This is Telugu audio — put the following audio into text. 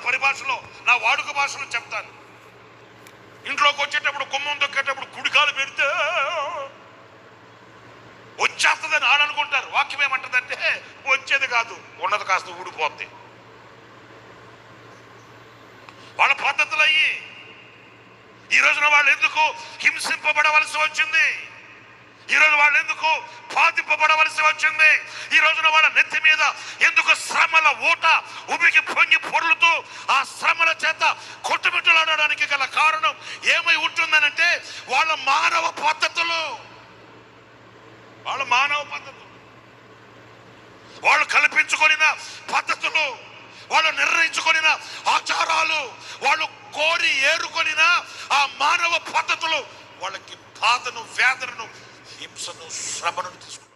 పరిభాషలో, నా వాడుక భాషలో చెప్తాను. ఇంట్లోకి వచ్చేటప్పుడు గుమ్మం దొక్కేటప్పుడు కుడికాలు పెడితే వచ్చేస్తుందని ఆడనుకుంటారు. వాక్యం ఏమంటుందంటే వచ్చేది కాదు, ఉన్నది కాస్త ఊడిపోద్ది. వాళ్ళ పద్ధతులు అయ్యి ఈ రోజున వాళ్ళు ఎందుకు హింసింపబడవలసి వచ్చింది? ఈ రోజు వాళ్ళు ఎందుకు బాధింపబడవలసి వచ్చింది? ఈ రోజున వాళ్ళ నెత్తి మీద ఎందుకు శ్రమల ఊట ఉబికి పొంగి పొర్లుతూ ఆ శ్రమల చేత కొట్టుమిట్టులాడడానికి గల కారణం ఏమై ఉంటుందనంటే వాళ్ళ మానవ పద్ధతులు, వాళ్ళు కల్పించుకొనిన పద్ధతులు, వాళ్ళు నిర్ణయించుకొనిన ఆచారాలు, వాళ్ళు కోరి ఏరుకొనిన ఆ మానవ పద్ధతులు వాళ్ళకి బాధను, వేదనను, హింసను, శ్రమను తీసుకుంటారు.